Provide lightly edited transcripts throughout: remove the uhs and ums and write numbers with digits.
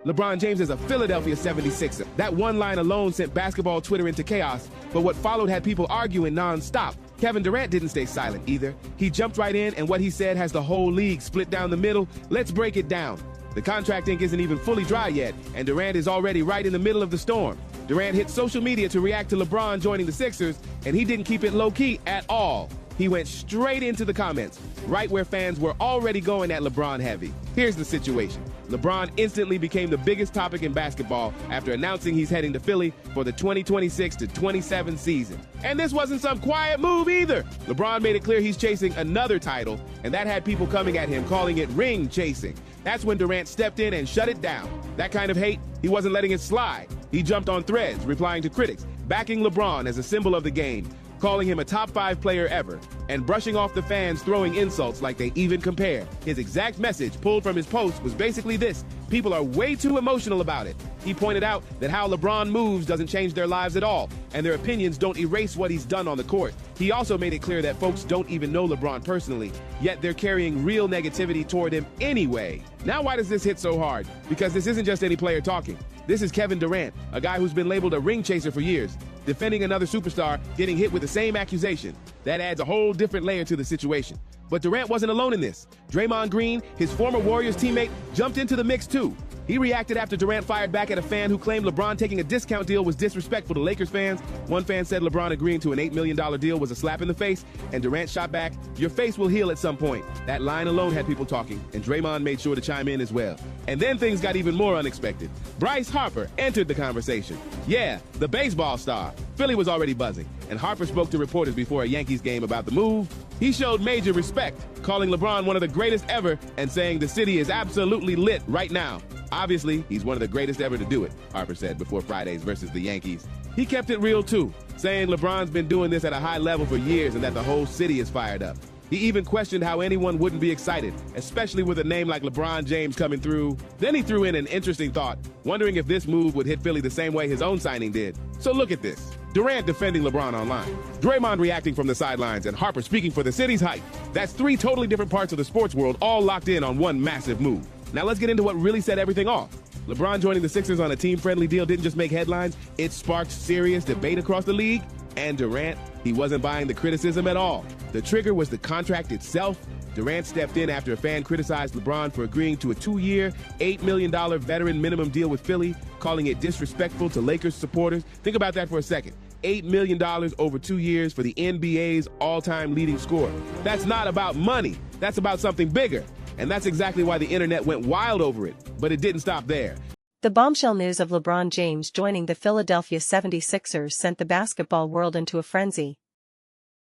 LeBron James is a Philadelphia 76er. That one line alone sent basketball Twitter into chaos, but what followed had people arguing non-stop. Kevin Durant didn't stay silent either. He jumped right in, and what he said has the whole league split down the middle. Let's break it down. The contract ink isn't even fully dry yet, and Durant is already right in the middle of the storm. Durant hit social media to react to LeBron joining the Sixers, and he didn't keep it low-key at all. He went straight into the comments, right where fans were already going at LeBron heavy. Here's the situation. LeBron instantly became the biggest topic in basketball after announcing he's heading to Philly for the 2026-27 season. And this wasn't some quiet move either. LeBron made it clear he's chasing another title, and that had people coming at him, calling it ring chasing. That's when Durant stepped in and shut it down. That kind of hate, he wasn't letting it slide. He jumped on threads, replying to critics, backing LeBron as a symbol of the game, calling him a top 5 player ever, and brushing off the fans throwing insults like they even compare. His exact message pulled from his post was basically this: people are way too emotional about it. He pointed out that how LeBron moves doesn't change their lives at all, and their opinions don't erase what he's done on the court. He also made it clear that folks don't even know LeBron personally, yet they're carrying real negativity toward him anyway. Now why does this hit so hard? Because this isn't just any player talking. This is Kevin Durant, a guy who's been labeled a ring chaser for years, defending another superstar, getting hit with the same accusation. That adds a whole different layer to the situation. But Durant wasn't alone in this. Draymond Green, his former Warriors teammate, jumped into the mix too. He reacted after Durant fired back at a fan who claimed LeBron taking a discount deal was disrespectful to Lakers fans. One fan said LeBron agreeing to an $8 million deal was a slap in the face, and Durant shot back, "Your face will heal at some point." That line alone had people talking, and Draymond made sure to chime in as well. And then things got even more unexpected. Bryce Harper entered the conversation. Yeah, the baseball star. Philly was already buzzing, and Harper spoke to reporters before a Yankees game about the move. He showed major respect, calling LeBron one of the greatest ever and saying the city is absolutely lit right now. Obviously, he's one of the greatest ever to do it, Harper said before Fridays versus the Yankees. He kept it real too, saying LeBron's been doing this at a high level for years and that the whole city is fired up. He even questioned how anyone wouldn't be excited, especially with a name like LeBron James coming through. Then he threw in an interesting thought, wondering if this move would hit Philly the same way his own signing did. So look at this. Durant defending LeBron online, Draymond reacting from the sidelines, and Harper speaking for the city's hype. That's 3 totally different parts of the sports world all locked in on one massive move. Now let's get into what really set everything off. LeBron joining the Sixers on a team-friendly deal didn't just make headlines, it sparked serious debate across the league. And Durant, he wasn't buying the criticism at all. The trigger was the contract itself. Durant stepped in after a fan criticized LeBron for agreeing to a 2-year, $8 million veteran minimum deal with Philly, calling it disrespectful to Lakers supporters. Think about that for a second. $8 million over 2 years for the NBA's all-time leading scorer. That's not about money. That's about something bigger. And that's exactly why the internet went wild over it. But it didn't stop there. The bombshell news of LeBron James joining the Philadelphia 76ers sent the basketball world into a frenzy.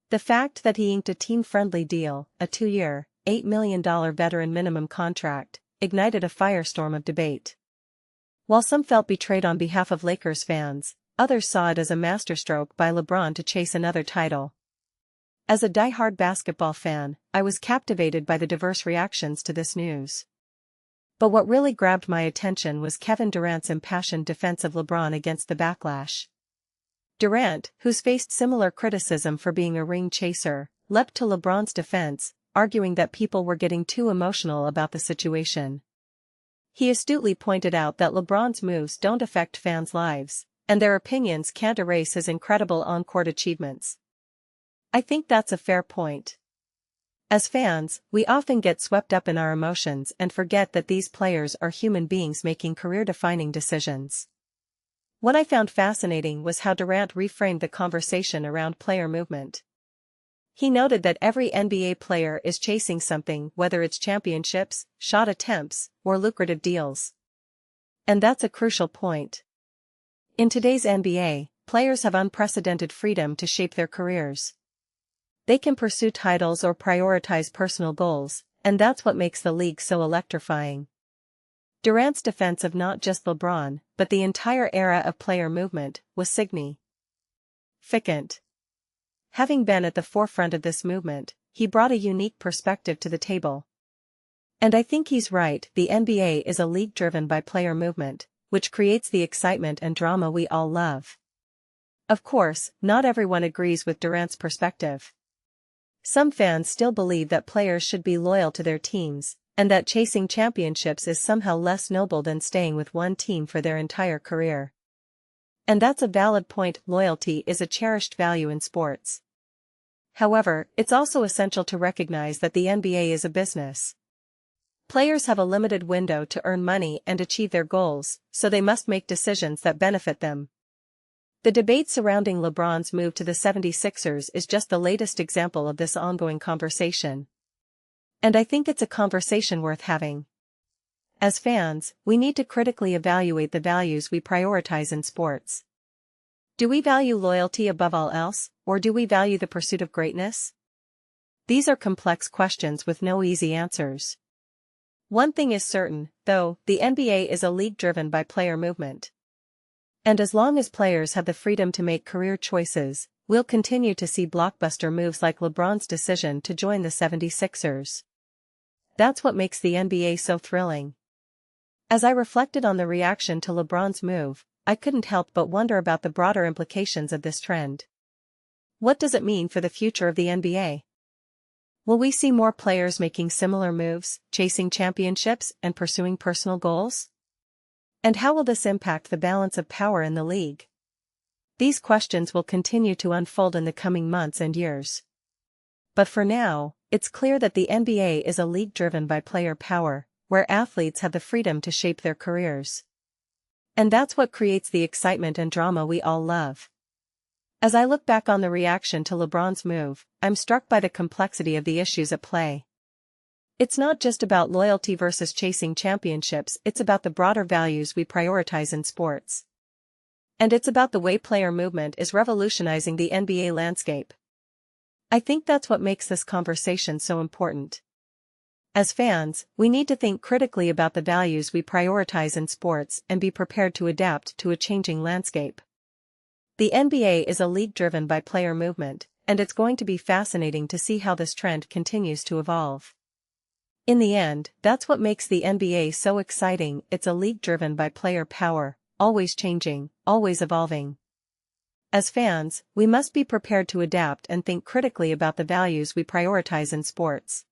The fact that he inked a team-friendly deal, a 2-year, $8 million veteran minimum contract, ignited a firestorm of debate. While some felt betrayed on behalf of Lakers fans, others saw it as a masterstroke by LeBron to chase another title. As a die-hard basketball fan, I was captivated by the diverse reactions to this news. But what really grabbed my attention was Kevin Durant's impassioned defense of LeBron against the backlash. Durant, who's faced similar criticism for being a ring chaser, leapt to LeBron's defense, arguing that people were getting too emotional about the situation. He astutely pointed out that LeBron's moves don't affect fans' lives, and their opinions can't erase his incredible on-court achievements. I think that's a fair point. As fans, we often get swept up in our emotions and forget that these players are human beings making career-defining decisions. What I found fascinating was how Durant reframed the conversation around player movement. He noted that every NBA player is chasing something, whether it's championships, shot attempts, or lucrative deals. And that's a crucial point. In today's NBA, players have unprecedented freedom to shape their careers. They can pursue titles or prioritize personal goals, and that's what makes the league so electrifying. Durant's defense of not just LeBron, but the entire era of player movement, was significant. Having been at the forefront of this movement, he brought a unique perspective to the table. And I think he's right, the NBA is a league driven by player movement, which creates the excitement and drama we all love. Of course, not everyone agrees with Durant's perspective. Some fans still believe that players should be loyal to their teams, and that chasing championships is somehow less noble than staying with one team for their entire career. And that's a valid point. Loyalty is a cherished value in sports. However, it's also essential to recognize that the NBA is a business. Players have a limited window to earn money and achieve their goals, so they must make decisions that benefit them. The debate surrounding LeBron's move to the 76ers is just the latest example of this ongoing conversation. And I think it's a conversation worth having. As fans, we need to critically evaluate the values we prioritize in sports. Do we value loyalty above all else, or do we value the pursuit of greatness? These are complex questions with no easy answers. One thing is certain, though, the NBA is a league driven by player movement. And as long as players have the freedom to make career choices, we'll continue to see blockbuster moves like LeBron's decision to join the 76ers. That's what makes the NBA so thrilling. As I reflected on the reaction to LeBron's move, I couldn't help but wonder about the broader implications of this trend. What does it mean for the future of the NBA? Will we see more players making similar moves, chasing championships and pursuing personal goals? And how will this impact the balance of power in the league? These questions will continue to unfold in the coming months and years. But for now, it's clear that the NBA is a league driven by player power, where athletes have the freedom to shape their careers. And that's what creates the excitement and drama we all love. As I look back on the reaction to LeBron's move, I'm struck by the complexity of the issues at play. It's not just about loyalty versus chasing championships, it's about the broader values we prioritize in sports. And it's about the way player movement is revolutionizing the NBA landscape. I think that's what makes this conversation so important. As fans, we need to think critically about the values we prioritize in sports and be prepared to adapt to a changing landscape. The NBA is a league driven by player movement, and it's going to be fascinating to see how this trend continues to evolve. In the end, that's what makes the NBA so exciting. It's a league driven by player power, always changing, always evolving. As fans, we must be prepared to adapt and think critically about the values we prioritize in sports.